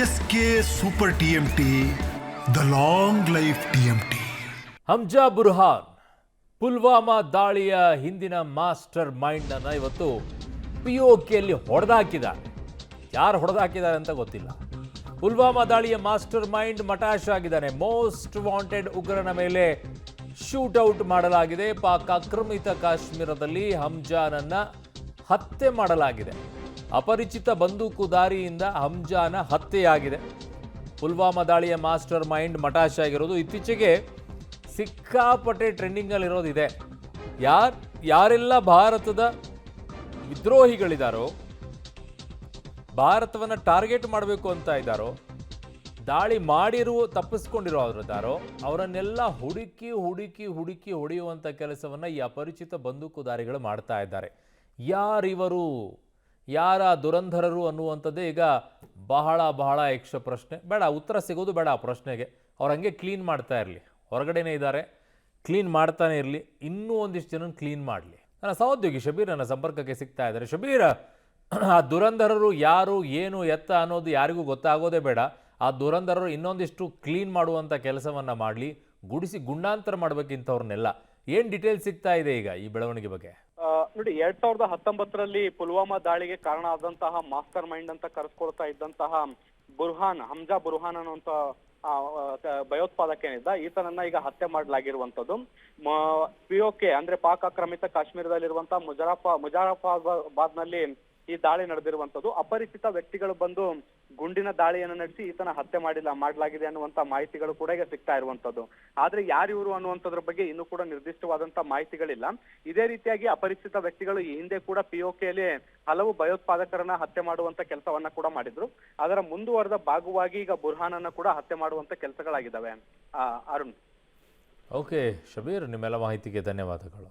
S K super TMT, the long life TMT. Hamza Burhan Pulwama ದಾಳಿಯ ಹಿಂದಿನ master mind ಅನ್ನ ಇವತ್ತು ಪಿಒಕೆಯಲ್ಲಿ ಹೊಡೆದಾಕಿದ್ದಾರೆ. ಯಾರು ಹೊಡೆದಾಕಿದ್ದಾರೆ ಅಂತ ಗೊತ್ತಿಲ್ಲ. ಪುಲ್ವಾಮಾ ದಾಳಿಯ ಮಾಸ್ಟರ್ ಮೈಂಡ್ ಮಟಾಶ್ ಆಗಿದ್ದಾನೆ. ಮೋಸ್ಟ್ ವಾಂಟೆಡ್ ಉಗ್ರನ ಮೇಲೆ ಶೂಟ್ ಔಟ್ ಮಾಡಲಾಗಿದೆ. ಪಾಕ್ ಆಕ್ರಮಿತ ಕಾಶ್ಮೀರದಲ್ಲಿ ಹಮ್ಜಾನನ್ನ ಹತ್ಯೆ ಮಾಡಲಾಗಿದೆ. ಅಪರಿಚಿತ ಬಂದೂಕುದಾರಿಯಿಂದ ಹಮ್ಜಾನ ಹತ್ಯೆಯಾಗಿದೆ. ಪುಲ್ವಾಮಾ ದಾಳಿಯ ಮಾಸ್ಟರ್ ಮೈಂಡ್ ಮಟಾಶ್ ಆಗಿರೋದು ಇತ್ತೀಚೆಗೆ ಸಿಕ್ಕಾಪಟ್ಟೆ ಟ್ರೆಂಡಿಂಗಲ್ಲಿರೋದು ಇದೆ. ಯಾರೆಲ್ಲ ಭಾರತದ ವಿದ್ರೋಹಿಗಳಿದ್ದಾರೋ, ಭಾರತವನ್ನು ಟಾರ್ಗೆಟ್ ಮಾಡಬೇಕು ಅಂತ ಇದ್ದಾರೋ, ದಾಳಿ ತಪ್ಪಿಸ್ಕೊಂಡಿರೋದಾರೋ ಅವರನ್ನೆಲ್ಲ ಹುಡುಕಿ ಹುಡುಕಿ ಹುಡುಕಿ ಹೊಡೆಯುವಂಥ ಕೆಲಸವನ್ನು ಈ ಅಪರಿಚಿತ ಬಂದೂಕುದಾರಿಗಳು ಮಾಡ್ತಾ ಇದ್ದಾರೆ. ಯಾರಿವರು, ಯಾರ ದುರಂಧರರು ಅನ್ನುವಂಥದ್ದೇ ಈಗ ಬಹಳ ಬಹಳ ಯಕ್ಷ ಪ್ರಶ್ನೆ. ಬೇಡ, ಉತ್ತರ ಸಿಗೋದು ಬೇಡ ಆ ಪ್ರಶ್ನೆಗೆ. ಅವ್ರು ಹಂಗೆ ಕ್ಲೀನ್ ಮಾಡ್ತಾ ಇರಲಿ, ಹೊರಗಡೆನೇ ಇದ್ದಾರೆ, ಕ್ಲೀನ್ ಮಾಡ್ತಾನೆ ಇರಲಿ, ಇನ್ನೂ ಒಂದಿಷ್ಟು ಜನ ಕ್ಲೀನ್ ಮಾಡಲಿ. ನನ್ನ ಸಹೋದ್ಯೋಗಿ ಶಬೀರ್ ನನ್ನ ಸಂಪರ್ಕಕ್ಕೆ ಸಿಗ್ತಾ ಇದ್ದಾರೆ. ಶಬೀರ್, ಆ ದುರಂಧರರು ಯಾರು, ಏನು, ಎತ್ತ ಅನ್ನೋದು ಯಾರಿಗೂ ಗೊತ್ತಾಗೋದೇ ಬೇಡ. ಆ ದುರಂಧರರು ಇನ್ನೊಂದಿಷ್ಟು ಕ್ಲೀನ್ ಮಾಡುವಂಥ ಕೆಲಸವನ್ನು ಮಾಡಲಿ, ಗುಡಿಸಿ ಗುಂಡಾಂತರ ಮಾಡಬೇಕಿಂಥವ್ರನ್ನೆಲ್ಲ. ಏನು ಡೀಟೇಲ್ಸ್ ಸಿಗ್ತಾ ಇದೆ ಈಗ ಈ ಬೆಳವಣಿಗೆ ಬಗ್ಗೆ? ನೋಡಿ, 2019ರಲ್ಲಿ ಪುಲ್ವಾಮಾ ದಾಳಿಗೆ ಕಾರಣ ಆದಂತಹ ಮಾಸ್ಟರ್ ಮೈಂಡ್ ಅಂತ ಕರೆಸ್ಕೊಳ್ತಾ ಇದ್ದಂತಹ ಹಮ್ಜಾ ಬುರ್ಹಾನ್ ಅನ್ನುವಂತ ಭಯೋತ್ಪಾದಕ ಏನಿದ್ದ, ಈತನನ್ನ ಈಗ ಹತ್ಯೆ ಮಾಡಲಾಗಿರುವಂತದ್ದು. ಪಿಒಕೆ ಅಂದ್ರೆ ಪಾಕ್ ಆಕ್ರಮಿತ ಕಾಶ್ಮೀರದಲ್ಲಿರುವಂತಹ ಮುಜಾಫರಾಬಾದ್ ನಲ್ಲಿ ಈ ದಾಳಿ ನಡೆದಿರುವಂತದ್ದು. ಅಪರಿಚಿತ ವ್ಯಕ್ತಿಗಳು ಬಂದು ಗುಂಡಿನ ದಾಳಿಯನ್ನು ನಡೆಸಿ ಈತನ ಹತ್ಯೆ ಮಾಡಲಾಗಿದೆ ಅನ್ನುವಂತ ಮಾಹಿತಿಗಳು ಕೂಡ ಈಗ ಸಿಗ್ತಾ ಇರುವಂತದ್ದು. ಆದ್ರೆ ಯಾರಿವರು ಅನ್ನುವಂಥದ್ರ ಬಗ್ಗೆ ಇನ್ನೂ ಕೂಡ ನಿರ್ದಿಷ್ಟವಾದಂತ ಮಾಹಿತಿಗಳಿಲ್ಲ. ಇದೇ ರೀತಿಯಾಗಿ ಅಪರಿಚಿತ ವ್ಯಕ್ತಿಗಳು ಈ ಹಿಂದೆ ಕೂಡ ಪಿಒಕೆಯಲ್ಲಿ ಹಲವು ಭಯೋತ್ಪಾದಕರನ್ನ ಹತ್ಯೆ ಮಾಡುವಂತ ಕೆಲಸವನ್ನ ಕೂಡ ಮಾಡಿದ್ರು. ಅದರ ಮುಂದುವರೆದ ಭಾಗವಾಗಿ ಈಗ ಬುರ್ಹಾನನ್ನ ಕೂಡ ಹತ್ಯೆ ಮಾಡುವಂತ ಕೆಲಸಗಳಾಗಿದ್ದಾವೆ. ಅರುಣ್. ಓಕೆ ಶಬೀರ್, ನಿಮ್ಮೆಲ್ಲ ಮಾಹಿತಿಗೆ ಧನ್ಯವಾದಗಳು.